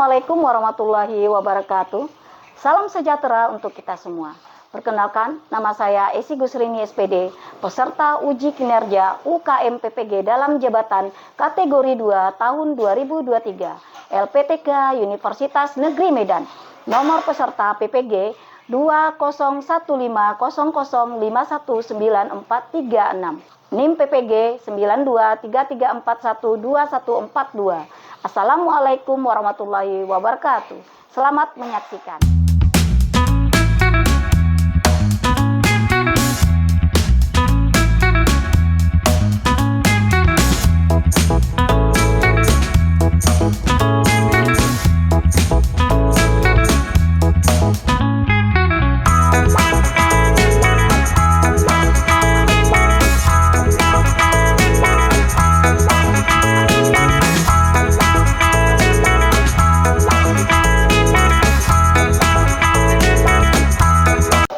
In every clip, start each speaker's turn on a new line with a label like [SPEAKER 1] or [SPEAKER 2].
[SPEAKER 1] Assalamualaikum warahmatullahi wabarakatuh. Salam sejahtera untuk kita semua. Perkenalkan, nama saya Esi Gusrini SPD, peserta uji kinerja UKM PPG dalam jabatan kategori 2 tahun 2023, LPTK Universitas Negeri Medan. Nomor peserta PPG 2015005194336. NIM PPG 9233412142. Assalamualaikum warahmatullahi wabarakatuh. Selamat menyaksikan.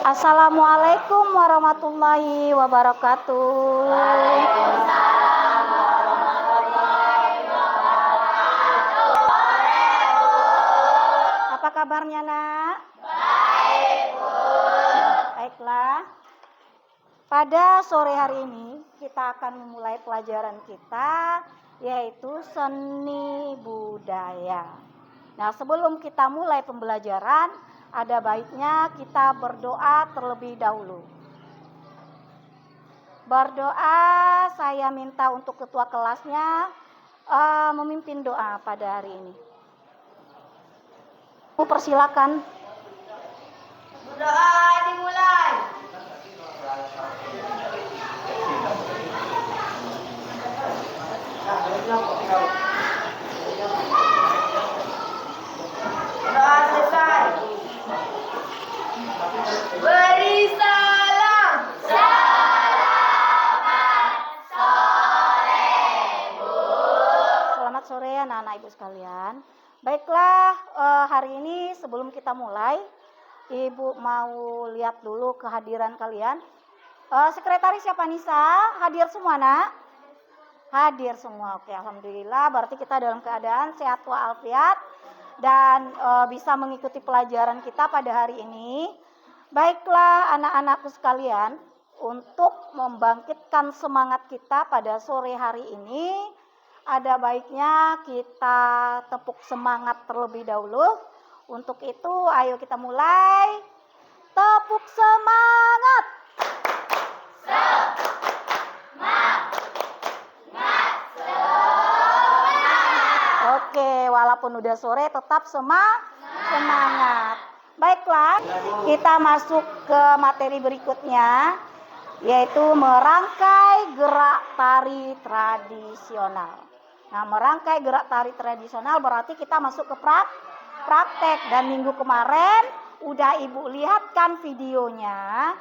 [SPEAKER 1] Assalamualaikum warahmatullahi wabarakatuh. Waalaikumsalam warahmatullahi wabarakatuh. Apa kabarnya, Nak? Baik, Bu. Baiklah. Pada sore hari ini kita akan memulai pelajaran kita, yaitu seni budaya. Nah, sebelum kita mulai pembelajaran, ada baiknya kita berdoa terlebih dahulu. Berdoa, saya minta untuk ketua kelasnya memimpin doa pada hari ini. Persilakan.
[SPEAKER 2] Berdoa dimulai. Doa selesai. Beri salam. Selamat sore, Bu.
[SPEAKER 1] Selamat sore anak-anak ibu sekalian. Baiklah, hari ini sebelum kita mulai, ibu mau lihat dulu kehadiran kalian. Sekretaris siapa, Nisa? Hadir semua, Nak? Hadir semua. Oke, alhamdulillah. Berarti kita dalam keadaan sehat walafiat dan bisa mengikuti pelajaran kita pada hari ini. Baiklah anak-anakku sekalian, untuk membangkitkan semangat kita pada sore hari ini, ada baiknya kita tepuk semangat terlebih dahulu. Untuk itu ayo kita mulai. Tepuk semangat. Oke, walaupun udah sore tetap semangat. Baiklah, kita masuk ke materi berikutnya, yaitu merangkai gerak tari tradisional. Nah, merangkai gerak tari tradisional berarti kita masuk ke praktek. Dan minggu kemarin udah ibu lihatkan videonya,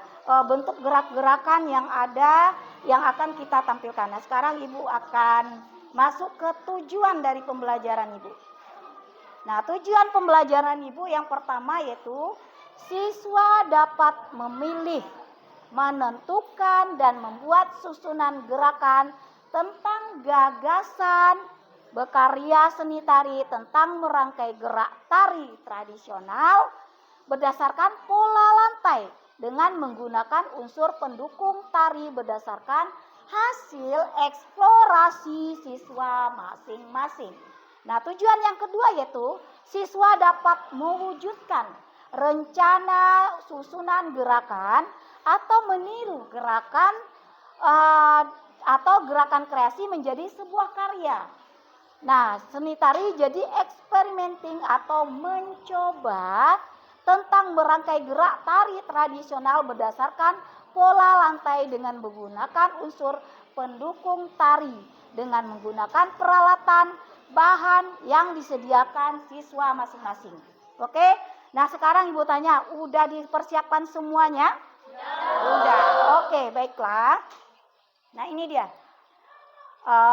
[SPEAKER 1] bentuk gerak-gerakan yang ada yang akan kita tampilkan. Nah, sekarang ibu akan masuk ke tujuan dari pembelajaran ibu. Nah, tujuan pembelajaran ibu yang pertama yaitu siswa dapat memilih, menentukan dan membuat susunan gerakan tentang gagasan berkarya seni tari tentang merangkai gerak tari tradisional berdasarkan pola lantai dengan menggunakan unsur pendukung tari berdasarkan hasil eksplorasi siswa masing-masing. Nah, tujuan yang kedua yaitu siswa dapat mewujudkan rencana susunan gerakan atau meniru gerakan atau gerakan kreasi menjadi sebuah karya. Nah, seni tari jadi experimenting atau mencoba tentang merangkai gerak tari tradisional berdasarkan pola lantai dengan menggunakan unsur pendukung tari dengan menggunakan peralatan bahan yang disediakan siswa masing-masing. Oke? Nah, sekarang ibu tanya, udah dipersiapkan semuanya? Udah. Oke, baiklah. Nah, ini dia.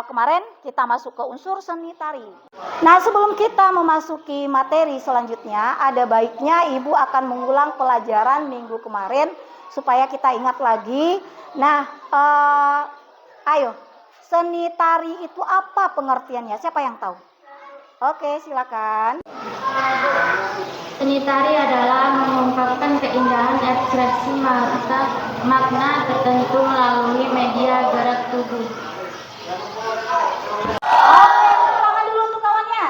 [SPEAKER 1] Kemarin kita masuk ke unsur seni tari. Nah, sebelum kita memasuki materi selanjutnya, ada baiknya ibu akan mengulang pelajaran minggu kemarin supaya kita ingat lagi. Nah, ayo, seni tari itu apa pengertiannya? Siapa yang tahu? Oke, silakan.
[SPEAKER 3] Seni tari adalah mengungkapkan keindahan ekspresi makna tertentu melalui media gerak tubuh.
[SPEAKER 1] Oke, tepuk tangan dulu untuk kawannya.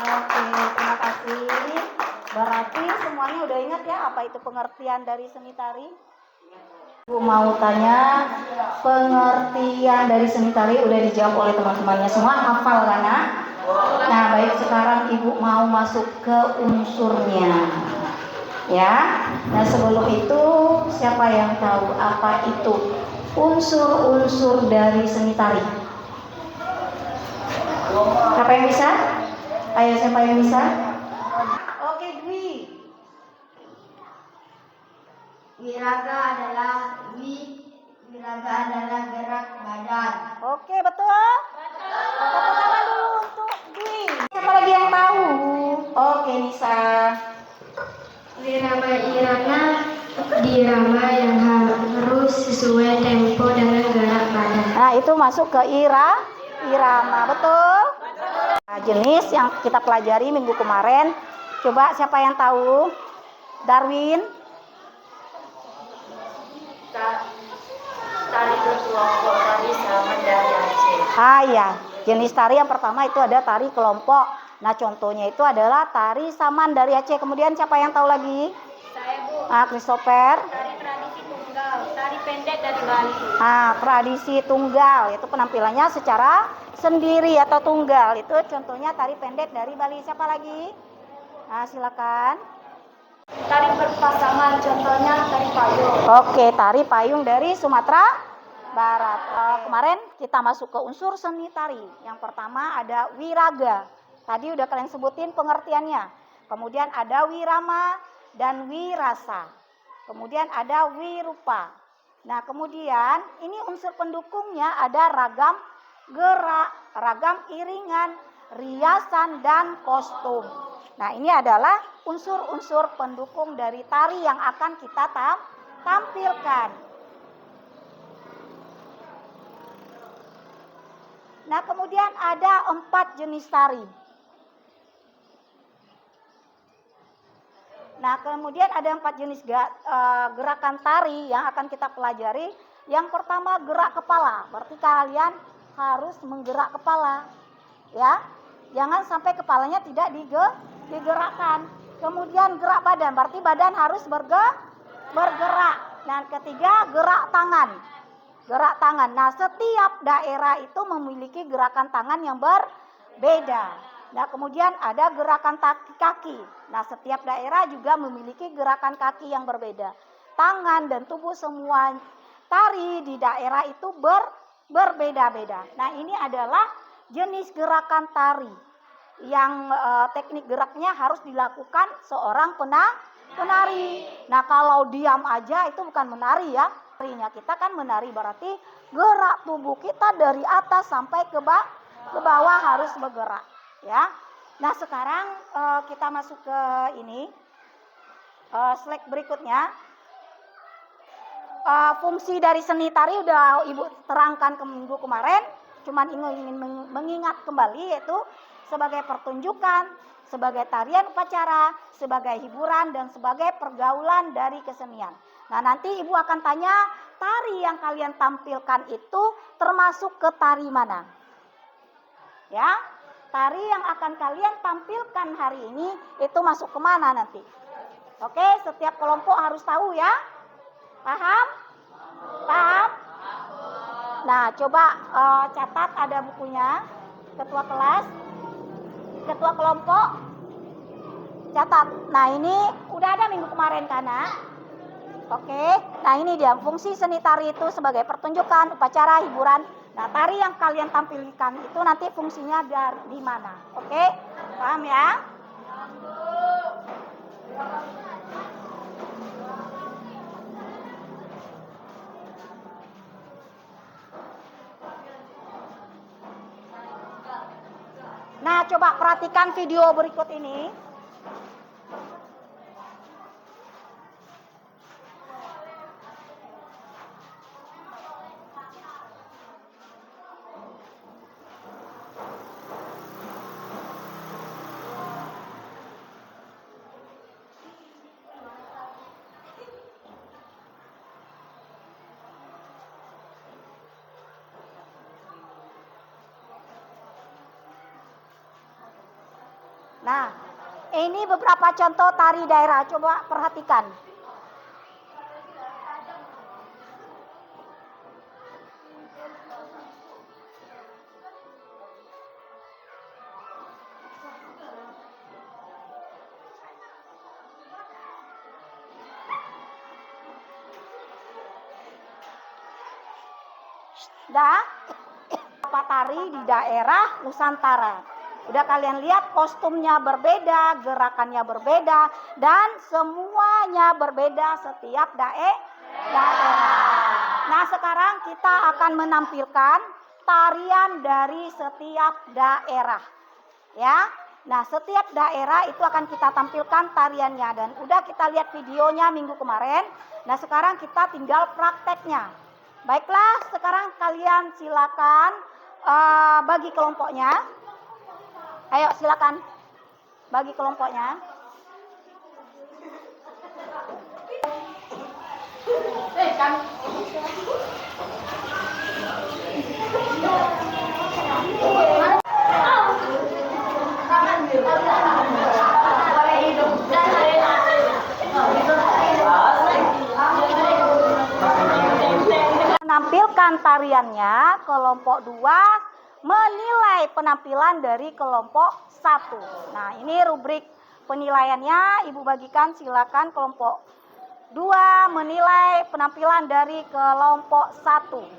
[SPEAKER 1] Oke, terima kasih. Berarti semuanya udah ingat ya apa itu pengertian dari seni tari? Ibu mau tanya, pengertian dari seni tari udah dijawab oleh teman-temannya semua, hafal kan? Nah, baik, sekarang Ibu mau masuk ke unsurnya. Ya. Nah, sebelum itu siapa yang tahu apa itu unsur-unsur dari seni tari? Siapa yang bisa? Ayo, siapa yang bisa? Oke, Dwi.
[SPEAKER 2] Wiraga adalah gerak badan.
[SPEAKER 1] Oke, betul? Tepuk tangan dulu untuk Dwi. Siapa lagi yang tahu? Oke, Nisa.
[SPEAKER 3] Wirama irama yang harus sesuai tempo dengan gerak badan.
[SPEAKER 1] Nah, itu masuk ke irama, betul? Nah, jenis yang kita pelajari minggu kemarin. Coba siapa yang tahu? Darwin.
[SPEAKER 2] Tari berkelompok, tari sama dari Aceh.
[SPEAKER 1] Ya, jenis tari yang pertama itu ada tari kelompok. Nah, contohnya itu adalah tari saman dari Aceh. Kemudian siapa yang tahu lagi?
[SPEAKER 3] Saya, Bu.
[SPEAKER 1] Christopher.
[SPEAKER 3] Tari tradisi tunggal, tari pendek dari Bali.
[SPEAKER 1] Tradisi tunggal itu penampilannya secara sendiri atau tunggal. Itu contohnya tari pendek dari Bali. Siapa lagi? Silakan.
[SPEAKER 3] Tari berpasangan, contohnya tari payung.
[SPEAKER 1] Oke, tari payung dari Sumatera Barat. Kemarin kita masuk ke unsur seni tari. Yang pertama ada wiraga. Tadi udah kalian sebutin pengertiannya. Kemudian ada wirama dan wirasa. Kemudian ada wirupa. Nah, kemudian ini unsur pendukungnya ada ragam gerak, ragam iringan, riasan, dan kostum. Nah, ini adalah unsur-unsur pendukung dari tari yang akan kita tampilkan. Nah, kemudian ada 4 jenis tari. Nah, kemudian ada 4 jenis gerakan tari yang akan kita pelajari. Yang pertama gerak kepala, berarti kalian harus menggerak kepala, ya. Jangan sampai kepalanya tidak digerakkan. Kemudian gerak badan, berarti badan harus bergerak. Dan ketiga gerak tangan. Gerak tangan. Nah, setiap daerah itu memiliki gerakan tangan yang berbeda. Nah, kemudian ada gerakan kaki. Nah, setiap daerah juga memiliki gerakan kaki yang berbeda. Tangan dan tubuh semua tari di daerah itu berbeda-beda. Nah, ini adalah jenis gerakan tari yang teknik geraknya harus dilakukan seorang penari. Nah, kalau diam aja itu bukan menari ya. Tarinya kita kan menari berarti gerak tubuh kita dari atas sampai ke bawah harus bergerak, ya. Nah, sekarang kita masuk ke ini slide berikutnya. Fungsi dari seni tari udah Ibu terangkan ke minggu kemarin. Cuman ingin mengingat kembali, yaitu sebagai pertunjukan, sebagai tarian upacara, sebagai hiburan, dan sebagai pergaulan dari kesenian. Nah, nanti Ibu akan tanya, tari yang kalian tampilkan itu termasuk ke tari mana? Ya, tari yang akan kalian tampilkan hari ini itu masuk kemana nanti? Oke, setiap kelompok harus tahu ya. Paham? Paham? Nah, coba catat, ada bukunya. Ketua kelas, ketua kelompok, catat. Nah, ini udah ada minggu kemarin kan? Oke, nah ini dia fungsi seni tari itu sebagai pertunjukan, upacara, hiburan. Nah, tari yang kalian tampilkan itu nanti fungsinya di mana? Oke, paham ya? Nah, coba perhatikan video berikut ini. Nah, ini beberapa contoh tari daerah, coba perhatikan. Dah, apa tari di daerah Nusantara. Udah kalian lihat kostumnya berbeda, gerakannya berbeda, dan semuanya berbeda setiap daerah. Nah, sekarang kita akan menampilkan tarian dari setiap daerah. Ya. Nah, setiap daerah itu akan kita tampilkan tariannya, dan udah kita lihat videonya minggu kemarin. Nah, sekarang kita tinggal prakteknya. Baiklah, sekarang kalian silakan bagi kelompoknya. Ayo silakan bagi kelompoknya. Menampilkan tariannya, kelompok 2 menilai penampilan dari kelompok 1. Nah, ini rubrik penilaiannya, Ibu bagikan, silakan. Kelompok 2 menilai penampilan dari kelompok 1.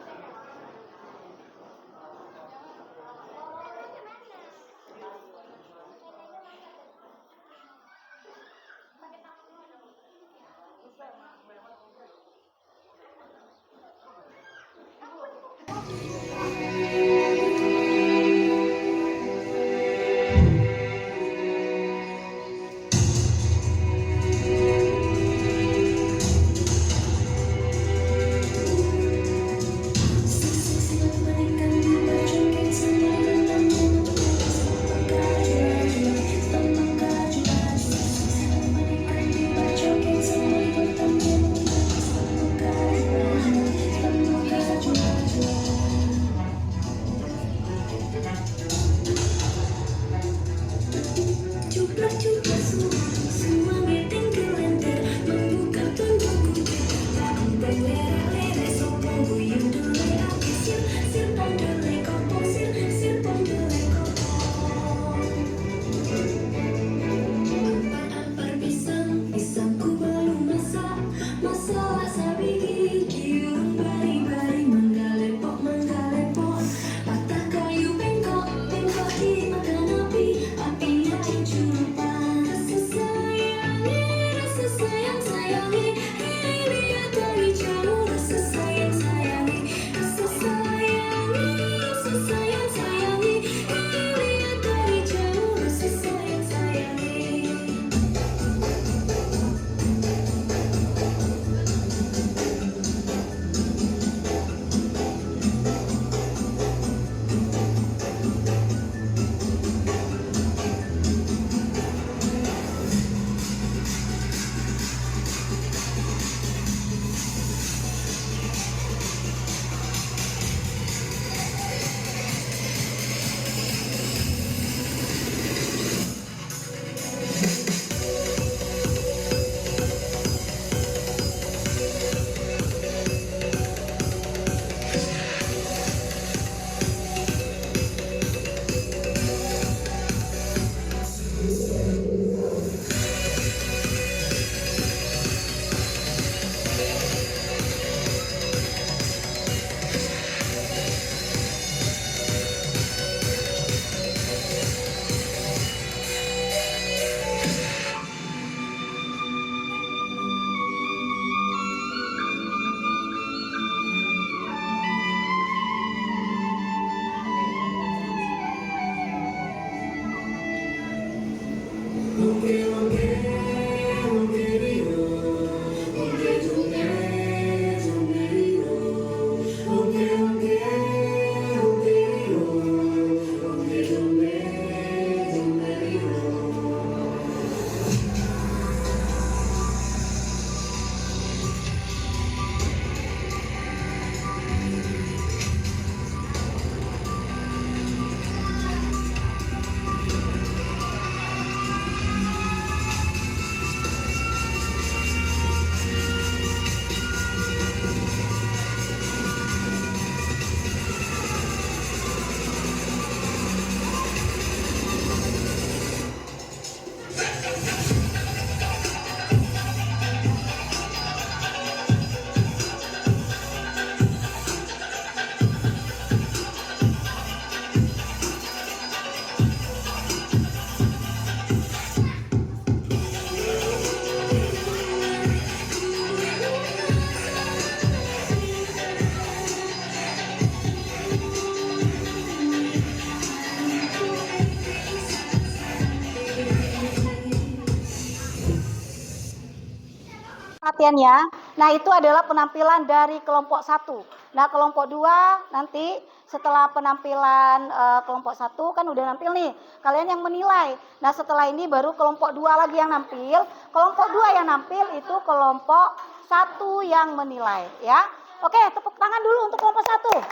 [SPEAKER 1] latihannya. Nah, itu adalah penampilan dari kelompok 1. Nah, kelompok 2 nanti setelah penampilan kelompok 1 kan udah nampil nih. Kalian yang menilai. Nah, setelah ini baru kelompok 2 lagi yang nampil. Kelompok 2 yang nampil itu kelompok 1 yang menilai, ya. Oke, tepuk tangan dulu untuk kelompok 1.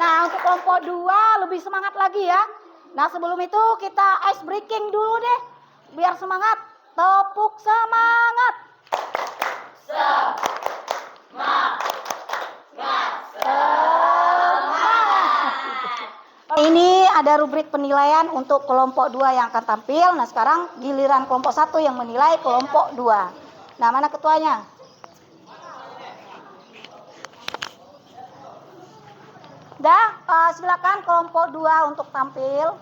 [SPEAKER 1] Nah, untuk kelompok 2 lebih semangat lagi ya. Nah, sebelum itu kita ice breaking dulu deh. Biar semangat. Tepuk semangat. Ini ada rubrik penilaian untuk kelompok 2 yang akan tampil. Nah, sekarang giliran kelompok 1 yang menilai kelompok 2. Nah, mana ketuanya? Silakan kelompok 2 untuk tampil.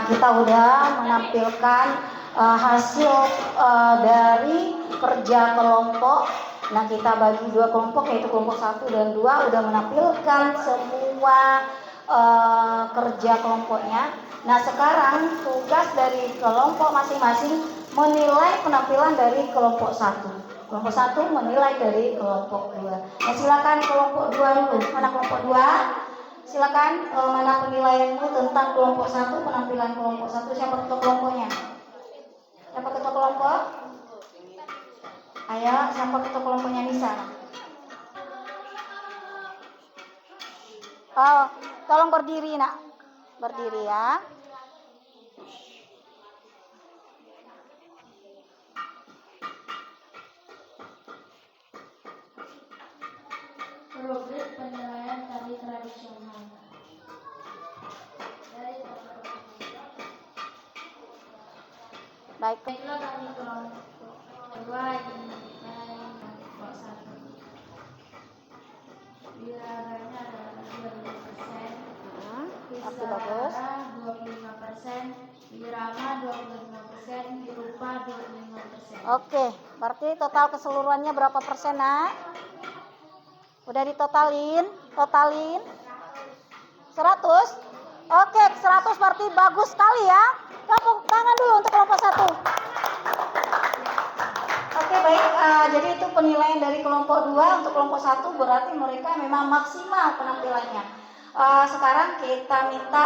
[SPEAKER 1] kita udah menampilkan hasil dari kerja kelompok. Nah, kita bagi 2 kelompok, yaitu kelompok 1 dan 2 udah menampilkan semua kerja kelompoknya. Nah, sekarang tugas dari kelompok masing-masing menilai penampilan dari kelompok 1. Kelompok 1 menilai dari kelompok 2. Nah, silakan kelompok 2 dulu. Mana kelompok 2? Silakan, mana penilaianmu tentang kelompok 1, penampilan kelompok 1. Siapa ketua kelompoknya? Siapa ketua kelompok? Ayo, siapa ketua kelompoknya Nisa? Oh, tolong berdiri, Nak. Berdiri ya.
[SPEAKER 3] Rubrik penilaian tari tradisional.
[SPEAKER 1] Baik.
[SPEAKER 3] Baiklah tari kelompok 2 dinilai kelompok 1. Wiraganya adalah 25%,
[SPEAKER 1] Oke, bagus.
[SPEAKER 3] Kisahara 25%, Wirama 25%, Wirupa 25%.
[SPEAKER 1] Oke, berarti total keseluruhannya berapa persen, Nak? Udah ditotalin? Totalin? 100? Oke, 100 berarti bagus sekali ya. Tepuk tangan dulu untuk kelompok 1. Oke, baik. Jadi itu penilaian dari kelompok 2. Untuk kelompok 1 berarti mereka memang maksimal penampilannya. Sekarang kita minta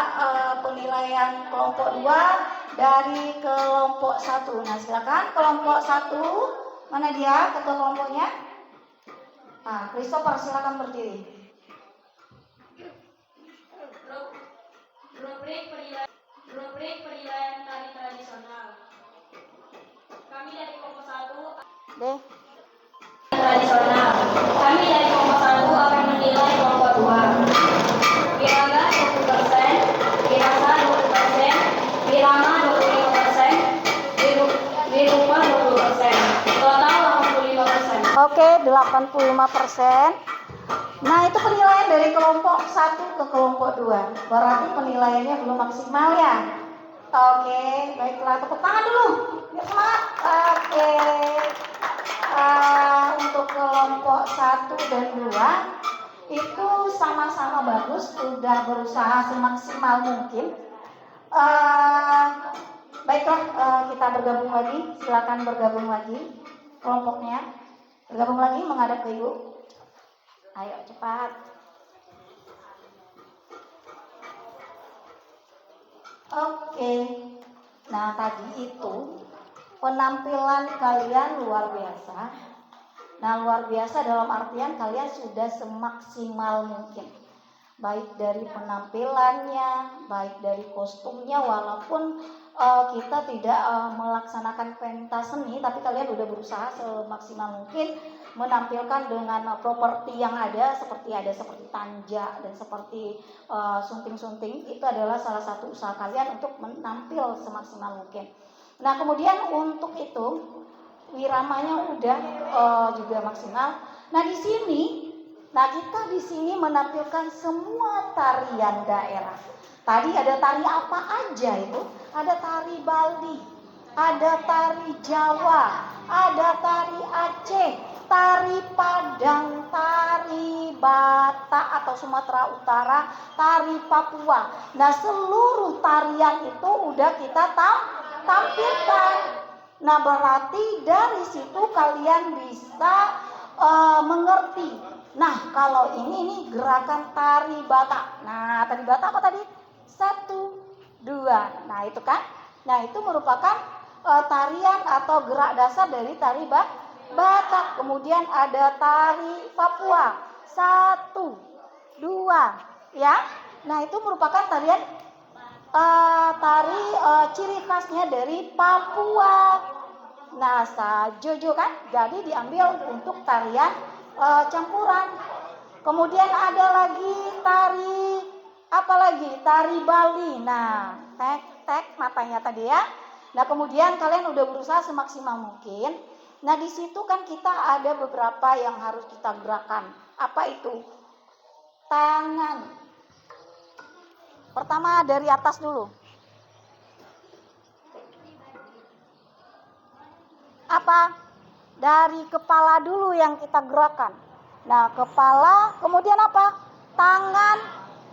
[SPEAKER 1] penilaian kelompok 2 dari kelompok 1. Nah, silakan kelompok 1. Mana dia ketua kelompoknya? Christopher, silakan berdiri.
[SPEAKER 3] Rubrik penilaian tari tradisional. Kami dari kelompok 1
[SPEAKER 1] Deh.
[SPEAKER 3] tradisional. Kami dari kelompok 1 akan menilai kelompok 2. Wiraga 20%, Wirasa 20%, Wirama 25%, Wirupa 20%. Total 85%.
[SPEAKER 1] Oke, 85%. Nah, itu penilaian dari kelompok 1 ke kelompok 2. Berarti penilaiannya belum maksimal ya. Oke, baiklah. Tepuk tangan dulu. Biar semangat. Oke. Untuk kelompok 1 dan 2 itu sama-sama bagus, sudah berusaha semaksimal mungkin. Baiklah, kita bergabung lagi. Silakan bergabung lagi kelompoknya. Bergabung lagi menghadap ke Ibu. Ayo cepat. Oke. Nah, tadi itu penampilan kalian luar biasa. Nah, luar biasa dalam artian kalian sudah semaksimal mungkin. Baik dari penampilannya, baik dari kostumnya, walaupun kita tidak melaksanakan pentas seni, tapi kalian udah berusaha semaksimal mungkin menampilkan dengan properti yang ada seperti tanja dan seperti sunting-sunting. Itu adalah salah satu usaha kalian untuk menampil semaksimal mungkin. Nah, kemudian untuk itu wiramanya udah juga maksimal. Nah, kita di sini menampilkan semua tarian daerah. Tadi ada tari apa aja itu? Ada tari Bali, ada tari Jawa, ada tari Aceh, tari Padang, tari Batak atau Sumatera Utara, tari Papua. Nah, seluruh tarian itu udah kita tampilkan. Nah, berarti dari situ kalian bisa mengerti. Nah, kalau ini gerakan tari Batak. Nah, tari Batak apa tadi? 1, 2. Nah, itu kan. Nah, itu merupakan tarian atau gerak dasar dari tari Batak. Kemudian ada tari Papua. 1, 2, ya. Nah, itu merupakan tarian tari ciri khasnya dari Papua. Nah, sajojo kan, jadi diambil untuk tarian campuran. Kemudian ada lagi tari apa lagi? Tari Bali. Nah, tek matanya tadi ya. Nah, kemudian kalian udah berusaha semaksimal mungkin. Nah, di situ kan kita ada beberapa yang harus kita gerakan. Apa itu? Tangan. Pertama dari atas dulu. apa? Dari kepala dulu yang kita gerakkan. Nah, kepala, kemudian apa? Tangan,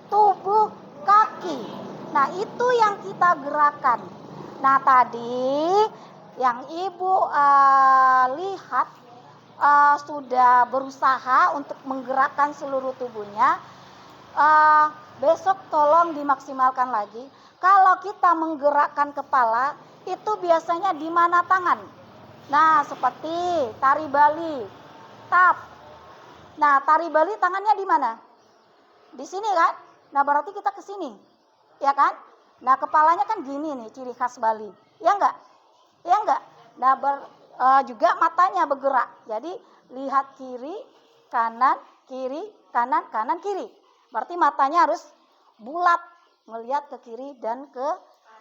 [SPEAKER 1] tubuh, kaki. Nah, itu yang kita gerakan. Nah, tadi yang Ibu lihat sudah berusaha untuk menggerakkan seluruh tubuhnya. Besok tolong dimaksimalkan lagi. Kalau kita menggerakkan kepala, itu biasanya di mana tangan? Nah, seperti tari Bali, tap. Nah, tari Bali tangannya di mana? Di sini kan? Nah, berarti kita ke sini. Ya kan? Nah, kepalanya kan gini nih, ciri khas Bali. Ya enggak? Ya enggak? Nah, juga matanya bergerak. Jadi, lihat kiri, kanan, kanan, kiri. Berarti matanya harus bulat, melihat ke kiri dan ke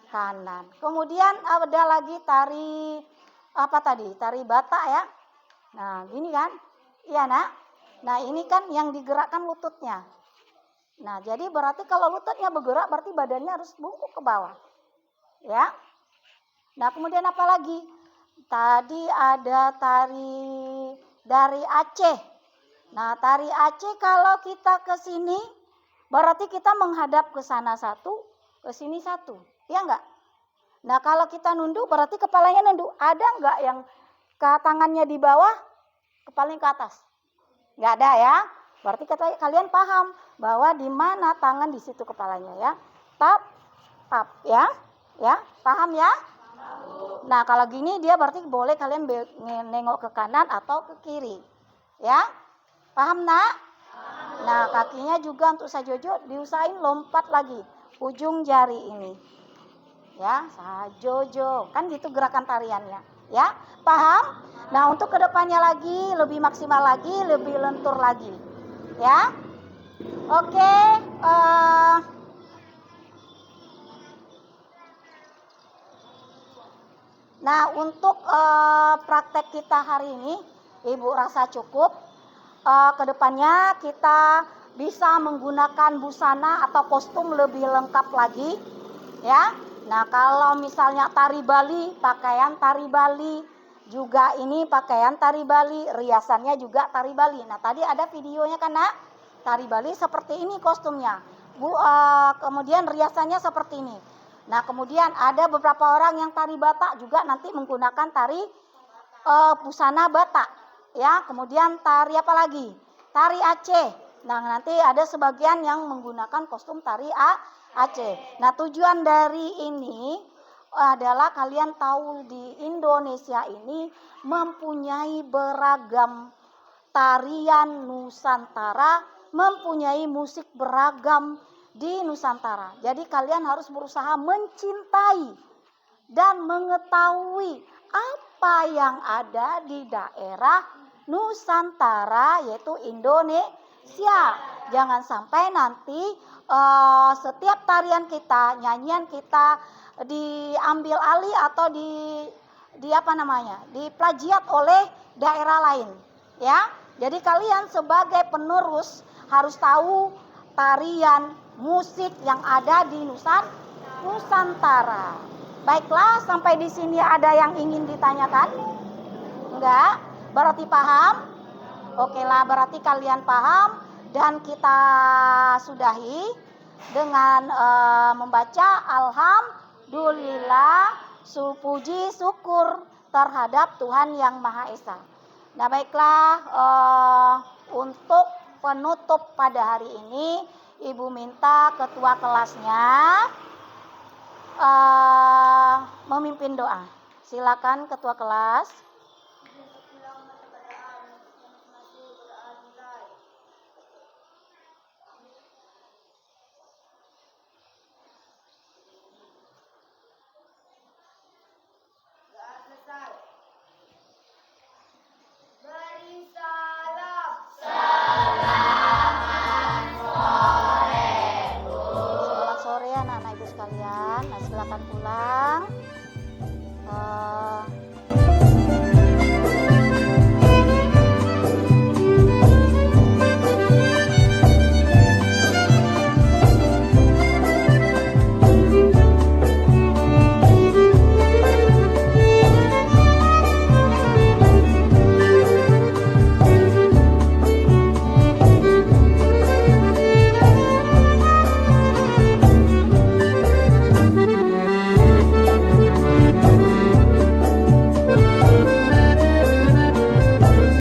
[SPEAKER 1] kanan. Kemudian ada lagi tari apa tadi? Tari Batak ya. Nah, gini kan? Iya, Nak. Nah, ini kan yang digerakkan lututnya. Nah, jadi berarti kalau lututnya bergerak berarti badannya harus bungkuk ke bawah. Ya. Nah, kemudian apa lagi? Tadi ada tari dari Aceh. Nah, tari Aceh kalau kita ke sini berarti kita menghadap ke sana satu, ke sini satu. Ya enggak? Nah, kalau kita nunduk berarti kepalanya nunduk. Ada enggak yang tangannya di bawah, kepalanya ke atas? Enggak ada ya. Berarti kalian paham bahwa di mana tangan di situ kepalanya ya. Tap, tap ya. Ya, paham ya? Nah, kalau gini dia berarti boleh kalian nengok ke kanan atau ke kiri. Ya? Paham, Nak? Nah, kakinya juga untuk sajojo diusahain lompat lagi ujung jari ini. Ya, sajojo. Kan gitu gerakan tariannya. Ya, paham? Nah, untuk kedepannya lagi lebih maksimal lagi, lebih lentur lagi. Ya. Oke, nah, untuk praktek kita hari ini, Ibu rasa cukup. Kedepannya kita bisa menggunakan busana atau kostum lebih lengkap lagi. Ya. Nah, kalau misalnya tari Bali, pakaian tari Bali. Juga ini pakaian tari Bali, riasannya juga tari Bali. Nah, tadi ada videonya kan, Nak? Tari Bali seperti ini kostumnya. Kemudian riasannya seperti ini. Nah, kemudian ada beberapa orang yang tari Batak juga nanti menggunakan tari busana Batak. Ya, kemudian tari apa lagi? Tari Aceh. Nah, nanti ada sebagian yang menggunakan kostum tari Aceh. Nah, tujuan dari ini adalah kalian tahu di Indonesia ini mempunyai beragam tarian Nusantara, mempunyai musik beragam di Nusantara. Jadi kalian harus berusaha mencintai dan mengetahui apa yang ada di daerah Nusantara, yaitu Indonesia. Jangan sampai nanti setiap tarian kita, nyanyian kita diambil alih atau diplagiat oleh daerah lain. Ya, jadi kalian sebagai penerus harus tahu tarian musik yang ada di Nusantara. Baiklah, sampai di sini ada yang ingin ditanyakan? Enggak? Berarti paham? Oke lah, berarti kalian paham dan kita sudahi dengan membaca Alhamdulillah, puji syukur terhadap Tuhan Yang Maha Esa. Nah, baiklah, untuk penutup pada hari ini Ibu minta ketua kelasnya memimpin doa. Silakan ketua kelas. Selamat sore anak-anak ibu sekalian. Nah, silakan pulang.